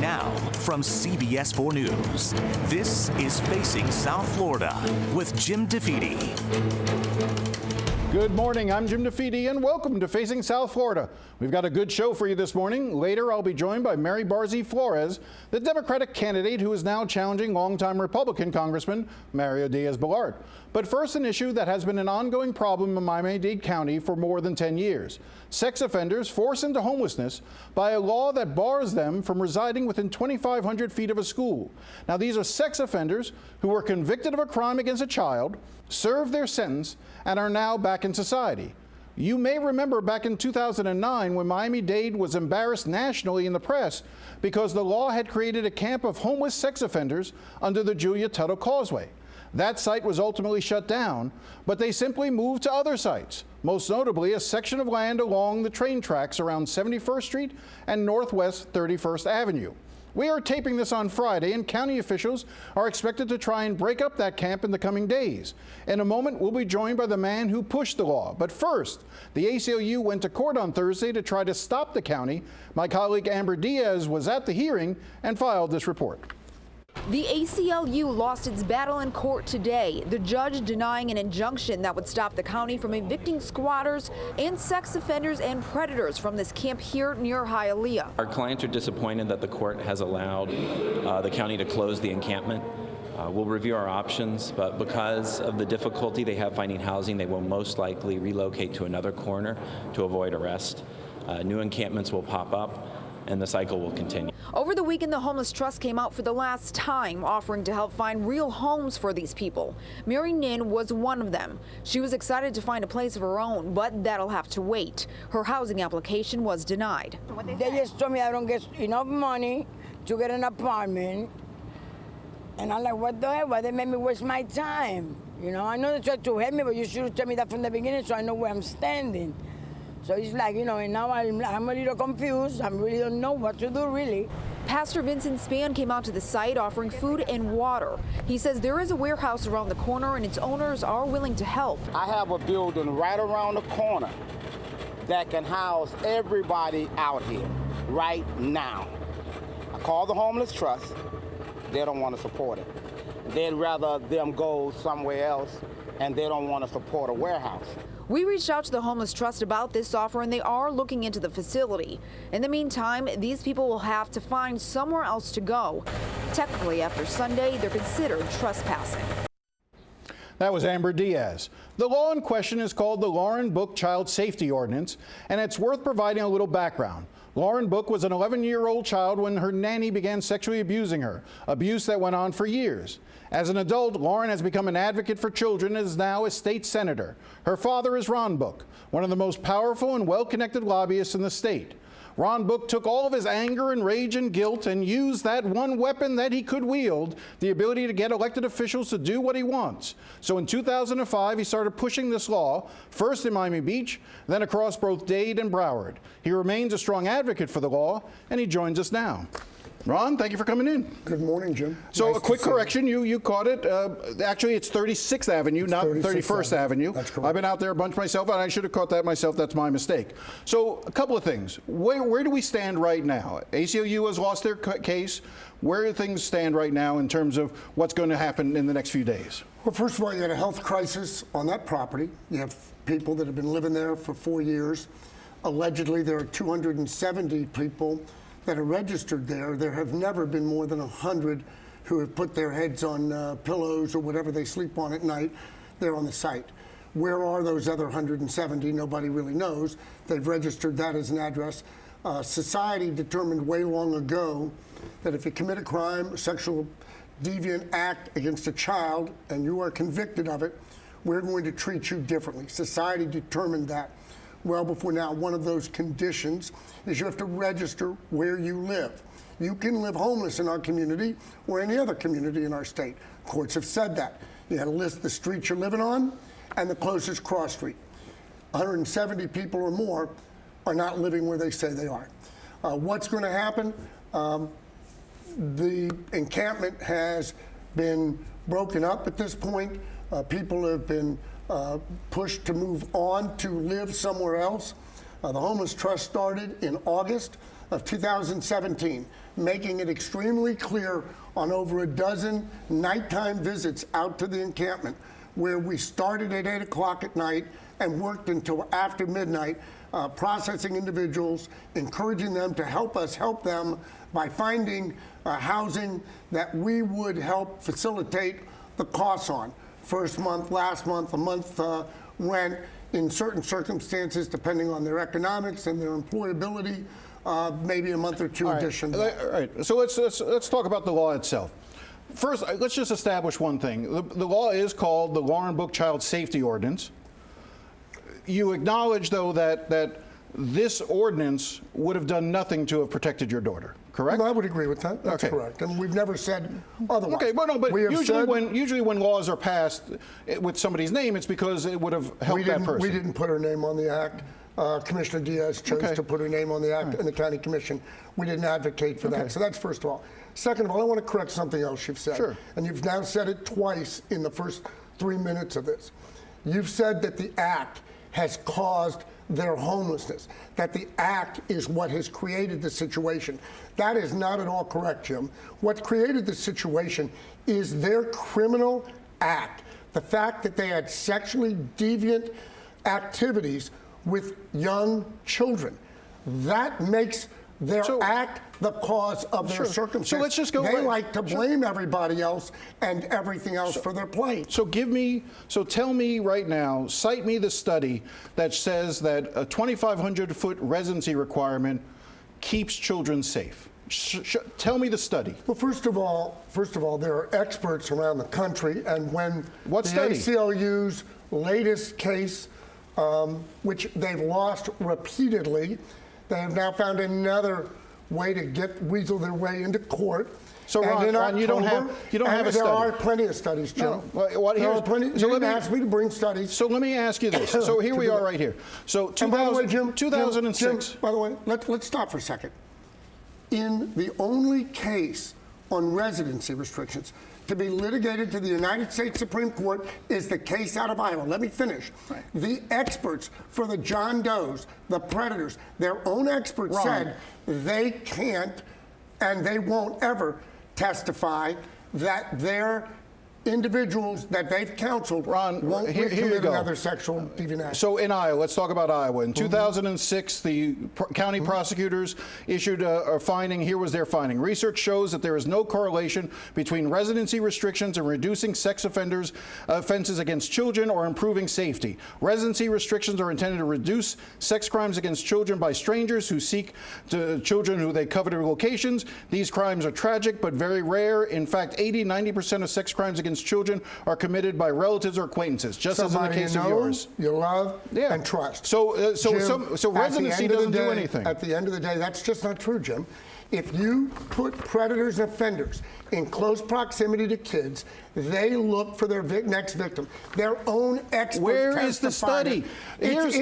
Now, from CBS 4 News, this is Facing South Florida with Jim DeFede. Good morning, I'm Jim DeFede, and welcome to Facing South Florida. We've got a good show for you this morning. Later, I'll be joined by Mary Barzee Flores, the Democratic candidate who is now challenging longtime Republican Congressman Mario Diaz-Balart. But first, an issue that has been an ongoing problem in Miami Dade County for more than 10 years. Sex offenders forced into homelessness by a law that bars them from residing within 2,500 feet of a school. Now, these are sex offenders who were convicted of a crime against a child, served their sentence, and are now back in society. You may remember back in 2009 when Miami-Dade was embarrassed nationally in the press because the law had created a camp of homeless sex offenders under the Julia Tuttle Causeway. That site was ultimately shut down, but they simply moved to other sites, most notably a section of land along the train tracks around 71st Street and Northwest 31st Avenue. We are taping this on Friday, and county officials are expected to try and break up that camp in the coming days. In a moment, we'll be joined by the man who pushed the law. But first, the ACLU went to court on Thursday to try to stop the county. My colleague Amber Diaz was at the hearing and filed this report. The ACLU lost its battle in court today, the judge denying an injunction that would stop the county from evicting squatters and sex offenders and predators from this camp here near Hialeah. Our clients are disappointed that the court has allowed the county to close the encampment. We'll review our options, but because of the difficulty they have finding housing, they will most likely relocate to another corner to avoid arrest. New encampments will pop up, and the cycle will continue. Over the weekend, the Homeless Trust came out for the last time, offering to help find real homes for these people. Mary Nin was one of them. She was excited to find a place of her own, but that'll have to wait. Her housing application was denied. They just told me I don't get enough money to get an apartment. And I'm like, what the hell? Why they made me waste my time? You know, I know they tried to help me, but you should have told me that from the beginning so I know where I'm standing. So it's like, you know, and now I'm a little confused. I really don't know what to do, really. Pastor Vincent Spann came out to the site offering food and water. He says there is a warehouse around the corner and its owners are willing to help. I have a building right around the corner that can house everybody out here right now. I called the Homeless Trust. They don't want to support it. They'd rather them go somewhere else, and they don't want to support a warehouse. We reached out to the Homeless Trust about this offer, and they are looking into the facility. In the meantime, these people will have to find somewhere else to go. Technically, after Sunday, they're considered trespassing. That was Amber Diaz. The law in question is called the Lauren Book Child Safety Ordinance, and it's worth providing a little background. Lauren Book was an 11-year-old child when her nanny began sexually abusing her, abuse that went on for years. As an adult, Lauren has become an advocate for children and is now a state senator. Her father is Ron Book, one of the most powerful and well-connected lobbyists in the state. Ron Book took all of his anger and rage and guilt and used that one weapon that he could wield, the ability to get elected officials to do what he wants. So in 2005, he started pushing this law, first in Miami Beach, then across both Dade and Broward. He remains a strong advocate for the law, and he joins us now. Ron, thank you for coming in. Good morning, Jim. So nice a quick correction, you caught it. Actually, it's 36th Avenue, not 31st Avenue. That's correct. I've been out there a bunch myself, and I should have caught that myself. That's my mistake. So a couple of things. Where do we stand right now? ACLU has lost their case. Where do things stand right now in terms of what's going to happen in the next few days? Well, first of all, you had a health crisis on that property. You have people that have been living there for 4 years. Allegedly, there are 270 people that are registered there. There have never been more than 100 who have put their heads on pillows or whatever they sleep on at night. They're on the site. Where are those other 170? Nobody really knows. They've registered that as an address. Society determined way long ago that if you commit a crime, a sexual deviant act against a child, and you are convicted of it, we're going to treat you differently. Society determined that well before now. One of those conditions is you have to register where you live. You can live homeless in our community or any other community in our state. Courts have said that. You got to list the street you're living on and the closest cross street. 170 people or more are not living where they say they are. What's going to happen? The encampment has been broken up at this point. People have been pushed to move on to live somewhere else. The Homeless Trust started in August of 2017, making it extremely clear on over a dozen nighttime visits out to the encampment, where we started at 8 o'clock at night and worked until after midnight, processing individuals, encouraging them to help us help them by finding housing that we would help facilitate the costs on. First month, last month, a month rent, in certain circumstances, depending on their economics and their employability, maybe a month or two additional. All right, so let's talk about the law itself. First, let's just establish one thing. The law is called the Lauren Book Child Safety Ordinance. You acknowledge, though, that this ordinance would have done nothing to have protected your daughter, correct? No, I would agree with that. That's okay. correct. And we've never said otherwise. Okay, but no, but usually when laws are passed with somebody's name, it's because it would have helped that person. We didn't put her name on the act. Commissioner Diaz chose to put her name on the act, and the county commission. We didn't advocate for that. So that's first of all. Second of all, I want to correct something else you've said. Sure. And you've now said it twice in the first 3 minutes of this. You've said that the act has caused their homelessness, that the act is what has created the situation. That is not at all correct, Jim. What created the situation is their criminal act. The fact that they had sexually deviant activities with young children. That makes their act the cause of their circumstance. So let's just go. They like to blame everybody else and everything else for their plight. So tell me right now, cite me the study that says that a 2,500-foot residency requirement keeps children safe. Tell me the study. Well, first of all, there are experts around the country, and when what the study? ACLU's latest case, which they've lost repeatedly, they have now found another way to weasel their way into court. So Ron, you don't have a study. There are plenty of studies, Jim. There are plenty. You didn't ask me to bring studies. So let me ask you this. So here we are right here. So 2006. Jim, by the way, let's stop for a second. In the only case on residency restrictions to be litigated to the United States Supreme Court is the case out of Iowa. Let me finish. Right. The experts for the John Does, the predators, their own experts said they can't and they won't ever testify that their individuals that they've counseled won't commit another sexual deviant act. So in Iowa, let's talk about Iowa. In 2006, the county prosecutors issued a finding. Here was their finding. Research shows that there is no correlation between residency restrictions and reducing sex offenses against children or improving safety. Residency restrictions are intended to reduce sex crimes against children by strangers who seek children who they covet locations. These crimes are tragic but very rare. In fact, 80-90% of sex crimes against children are committed by relatives or acquaintances, just as in the case of yours. You love and trust. So residency doesn't do anything. At the end of the day, that's just not true, Jim. If you put predators and offenders in close proximity to kids, they look for their next victim. Their own expert. Where is the study? It's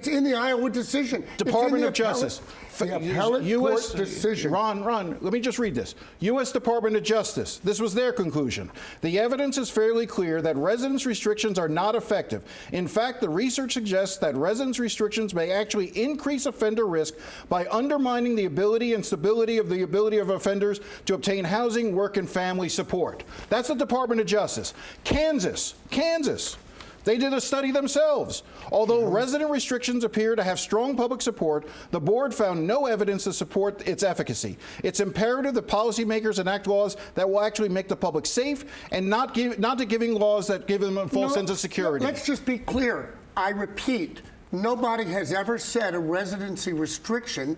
in the Iowa decision. Department of Justice. The appellate court decision. Ron, let me just read this. U.S. Department of Justice. This was their conclusion. The evidence is fairly clear that residence restrictions are not effective. In fact, the research suggests that residence restrictions may actually increase offender risk by undermining the ability and stability of offenders to obtain housing, work, and family support. That's the Department of Justice. Kansas. They did a study themselves. Although resident restrictions appear to have strong public support, the board found no evidence to support its efficacy. It's imperative that policymakers enact laws that will actually make the public safe and not to giving laws that give them a false sense of security. Let's just be clear. I repeat, nobody has ever said a residency restriction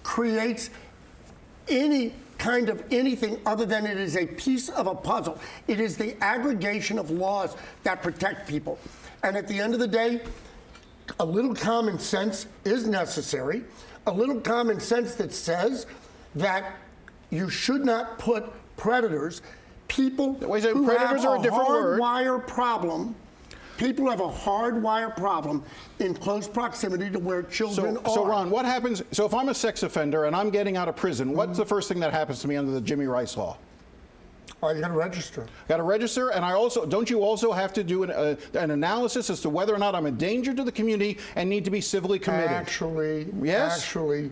creates any kind of anything other than it is a piece of a puzzle. It is the aggregation of laws that protect people. And at the end of the day, a little common sense is necessary. A little common sense that says that you should not put predators, people who have a hardwire problem. People have a hardwire problem in close proximity to where children are. So, Ron, what happens? So, if I'm a sex offender and I'm getting out of prison, what's the first thing that happens to me under the Jimmy Rice law? Oh, you got to register. Got to register, and don't you also have to do an analysis as to whether or not I'm a danger to the community and need to be civilly committed? Actually,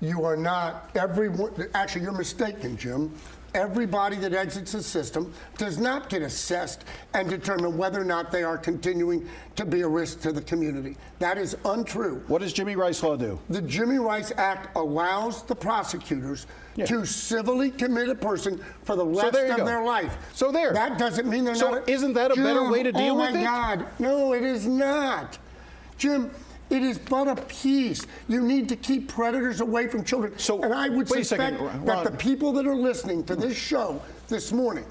You are not. Everyone, actually, you're mistaken, Jim. Everybody that exits the system does not get assessed and determine whether or not they are continuing to be a risk to the community. That is untrue. What does Jimmy Rice law do? The Jimmy Rice Act allows the prosecutors to civilly commit a person for the rest of their life. So there. That doesn't mean they're not. So isn't that a better way to deal with it? Oh my God. No, it is not. Jim, it is but a piece. You need to keep predators away from children. And I would suspect that the people that are listening to this show this morning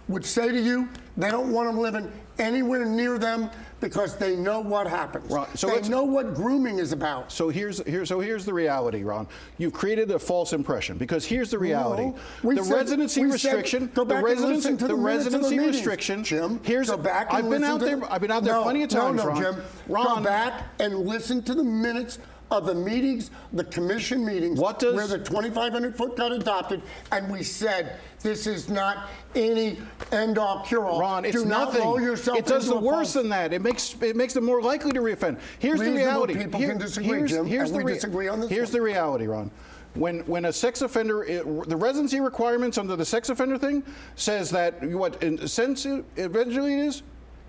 would say to you, they don't want them living anywhere near them because they know what happens. Ron, they know what grooming is about. So here's the reality, Ron. You've created a false impression because here's the reality. No, the residency restriction. The residency restriction. Jim, here's. I've been out there plenty of times, Ron. Jim. Go back and listen to the minutes of the meetings, the commission meetings, where the 2,500 foot got adopted, and we said this is not any end-all cure-all. Ron, it's Do nothing. Not roll yourself it does the into worse than that. It makes them more likely to reoffend. Here's the reality. People can disagree, Jim, and we disagree on this. Here's the reality, Ron. When a sex offender, the residency requirements under the sex offender thing says that what in a sense eventually it is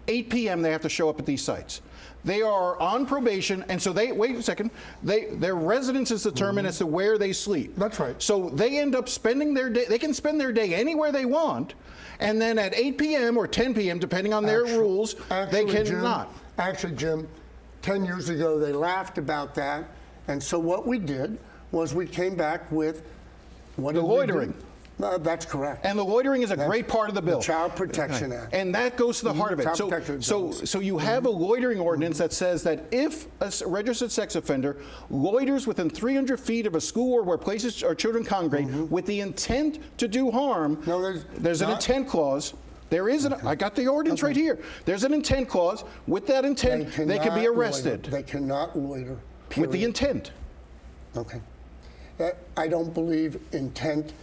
8 p.m. they have to show up at these sites. They are on probation, and so they wait a second. Their residence is determined as to where they sleep. That's right. So they end up spending their day. They can spend their day anywhere they want, and then at 8 p.m. or 10 p.m., depending on their rules, they cannot. Actually, Jim, 10 years ago they laughed about that, and so what we did was we came back with the loitering. That's correct. And the loitering is a great part of the bill. The Child Protection Act. And that goes to the heart of it. So you have a loitering ordinance that says that if a registered sex offender loiters within 300 feet of a school or where places or children congregate with the intent to do harm, there's an intent clause. There is I got the ordinance right here. There's an intent clause. With that intent, they can be arrested. They cannot loiter. Period. With the intent. Okay. I don't believe intent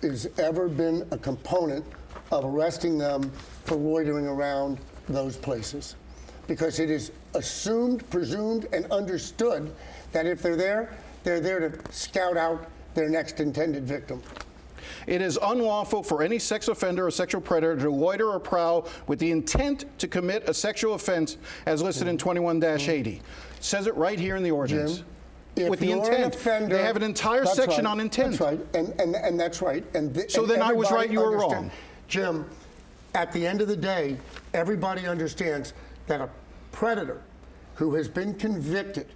has ever been a component of arresting them for loitering around those places, because it is assumed, presumed, and understood that if they're there to scout out their next intended victim. It is unlawful for any sex offender or sexual predator to loiter or prowl with the intent to commit a sexual offense as listed in 21-80. It says it right here in the ordinance. Jim, with the intent. Offender, they have an entire section on intent. That's right, and that's right. So then I was right, you were wrong. Jim, at the end of the day, everybody understands that a predator who has been convicted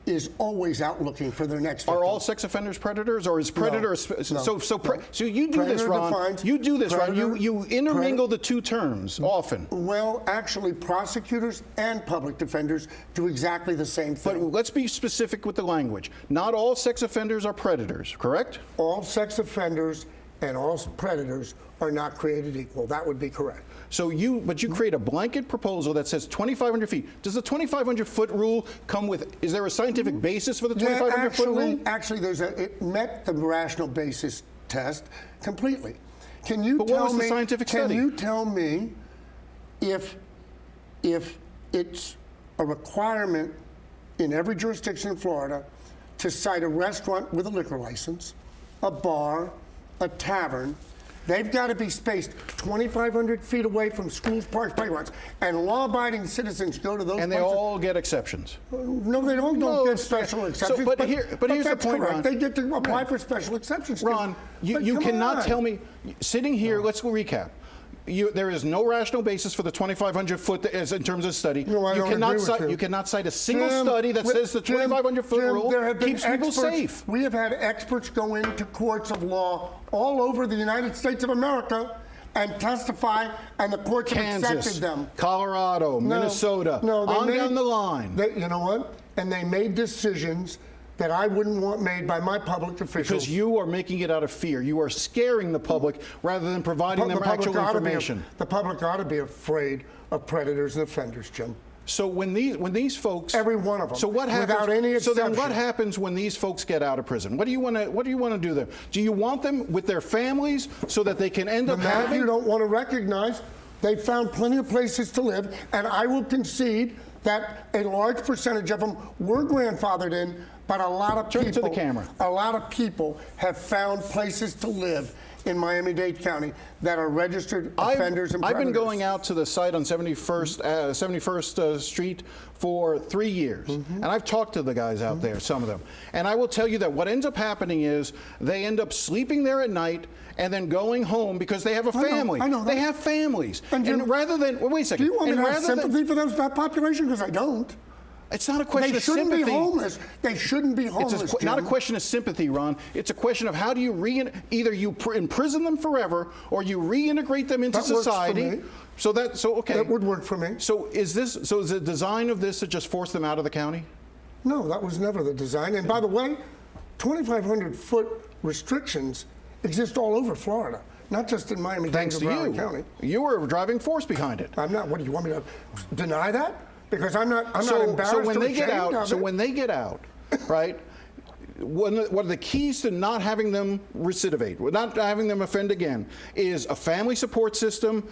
is always out looking for their next victim. Are all sex offenders predators, or is predator? No. So you do this, Ron. You do this, Ron. You intermingle the two terms often. Well, actually, prosecutors and public defenders do exactly the same thing. But let's be specific with the language. Not all sex offenders are predators, correct? All sex offenders and all predators are not created equal. That would be correct. So you create a blanket proposal that says 2,500 feet. Does the 2,500 foot rule come with? Is there a scientific basis for the 2,500 foot rule? Actually, it met the rational basis test completely. Can you but tell what was me? The scientific can study? you tell me if it's a requirement in every jurisdiction in Florida to cite a restaurant with a liquor license, a bar, a tavern? They've got to be spaced 2,500 feet away from schools, parks, playgrounds, and law-abiding citizens go to those and places. they all get exceptions. No, they don't get special exceptions. So, but here's the point, correct. Ron. They get to apply for special exceptions. Ron, you cannot tell me, sitting here, let's recap. There is no rational basis for the 2,500 foot in terms of study. No, I don't agree with you. You cannot cite a single study that says the 2,500 foot rule keeps people safe. We have had experts go into courts of law all over the United States of America and testify, and the courts have accepted them. Colorado, Minnesota, on down the line. You know what? And they made decisions that I wouldn't want made by my public officials. Because you are making it out of fear. You are scaring the public rather than providing them actual information. The public ought to be afraid of predators and offenders, Jim. So when these folks, every one of them, so what happens, without any exception. So then what happens when these folks get out of prison? What do you want to do them? Do you want them with their families so that they can end up having? You don't want to recognize they've found plenty of places to live, and I will concede that a large percentage of them were grandfathered in But a lot of Turn people, to the camera. A lot of people have found places to live in Miami-Dade County that are registered offenders and predators. I've been going out to the site on 71st Street for 3 years, and I've talked to the guys out there, some of them. And I will tell you that what ends up happening is they end up sleeping there at night and then going home because they have a family. I know that. They have families. And rather than, wait a second. Do you want me to have sympathy for that population? Because I don't. It's not a question of sympathy. They shouldn't be homeless. They shouldn't be homeless. It's not a question of sympathy, Ron. It's a question of how do you either you imprison them forever or you reintegrate them into society. Works for me. Okay. That would work for me. So is the design of this to just force them out of the county? No, that was never the design. And by the way, 2,500-foot restrictions exist all over Florida, not just in Miami-Dade County. You were a driving force behind it. I'm not. What do you want me to deny that? Because I'm not embarrassed. So when or they get ashamed out, of it. when they get out, right? One of the keys to not having them recidivate, not having them offend again, is a family support system,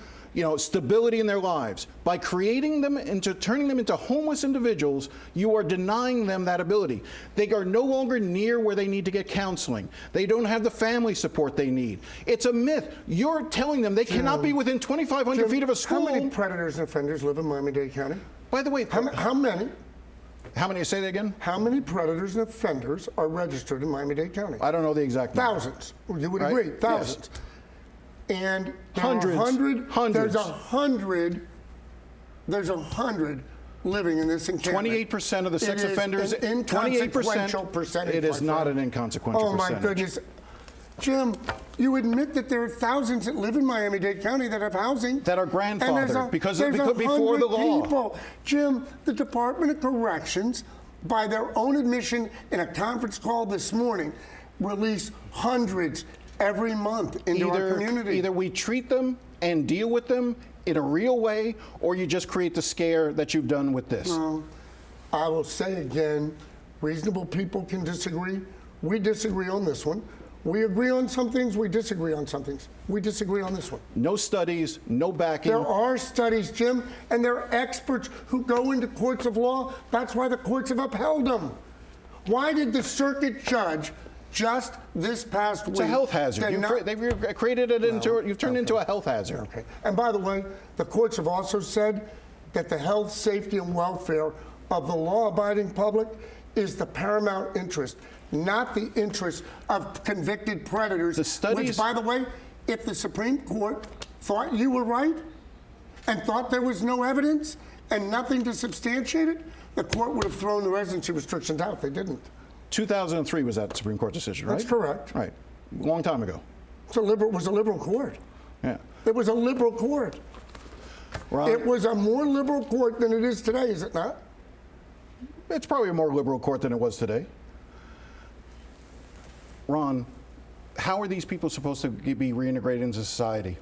stability in their lives. By turning them into homeless individuals, you are denying them that ability. They are no longer near where they need to get counseling. They don't have the family support they need. It's a myth. You're telling them they cannot be within 2,500 feet of a school. How many predators and offenders live in Miami-Dade County? By the way, how many? How many? Say that again. How many predators and offenders are registered in Miami-Dade County? I don't know the exact number. Thousands. You would agree. Thousands. Yes. And hundreds. There's 100 living in this encampment. 28% of the sex offenders. An inconsequential percentage. It is not an inconsequential percentage. Oh my goodness. Jim, you admit that there are thousands that live in Miami-Dade County that have housing. That are grandfathered because before the law. People. Jim, the Department of Corrections, by their own admission in a conference call this morning, release hundreds every month into our community. Either we treat them and deal with them in a real way, or you just create the scare that you've done with this. I will say again, reasonable people can disagree. We disagree on this one. We agree on some things, we disagree on some things. We disagree on this one. No studies, no backing. There are studies, Jim, and there are experts who go into courts of law. That's why the courts have upheld them. Why did the circuit judge just this past week? It's a health hazard. They've created it you've turned into a health hazard. Okay. And by the way, the courts have also said that the health, safety, and welfare of the law-abiding public is the paramount interest, not the interest of convicted predators. The studies, which, by the way, if the Supreme Court thought you were right and thought there was no evidence and nothing to substantiate it, the court would have thrown the residency restrictions out. They didn't. 2003 was that Supreme Court decision, right? That's correct. Right. A long time ago. It was a liberal court. Yeah. It was a liberal court. Ron, it was a more liberal court than it is today, is it not? It's probably a more liberal court than it was today. Ron, how are these people supposed to be reintegrated into society?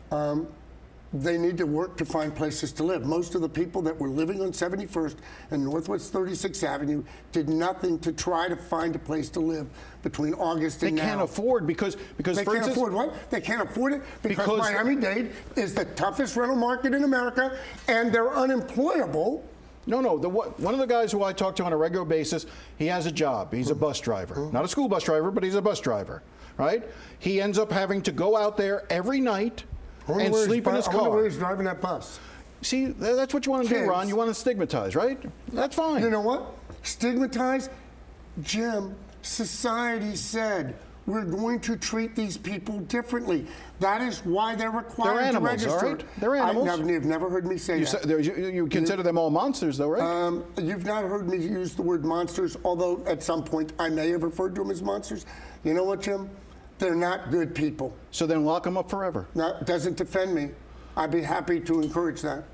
They need to work to find places to live. Most of the people that were living on 71st and Northwest 36th Avenue did nothing to try to find a place to live between August and now. They can't afford because they can't afford what? They can't afford it because Miami-Dade is the toughest rental market in America, and they're unemployable. No. One of the guys who I talk to on a regular basis, he has a job. He's a bus driver. Not a school bus driver, but he's a bus driver, right? He ends up having to go out there every night and sleep in his car. I wonder where he's driving that bus. See, that's what you want to do, Ron. You want to stigmatize, right? That's fine. You know what? Stigmatize? Jim, society said we're going to treat these people differently. That is why they're required to register. All right? They're animals. You've never heard me say that. You consider them all monsters, though, right? You've not heard me use the word monsters, although at some point I may have referred to them as monsters. You know what, Jim? They're not good people. So then lock them up forever. No, it doesn't defend me. I'd be happy to encourage that.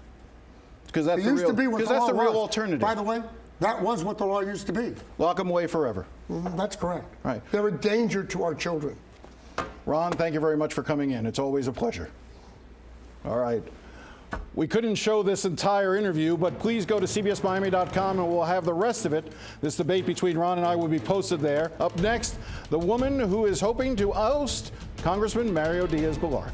Because that's the real alternative. By the way, that was what the law used to be. Lock them away forever. That's correct. Right. They're a danger to our children. Ron, thank you very much for coming in. It's always a pleasure. All right. We couldn't show this entire interview, but please go to cbsmiami.com and we'll have the rest of it. This debate between Ron and I will be posted there. Up next, the woman who is hoping to oust Congressman Mario Diaz-Balart.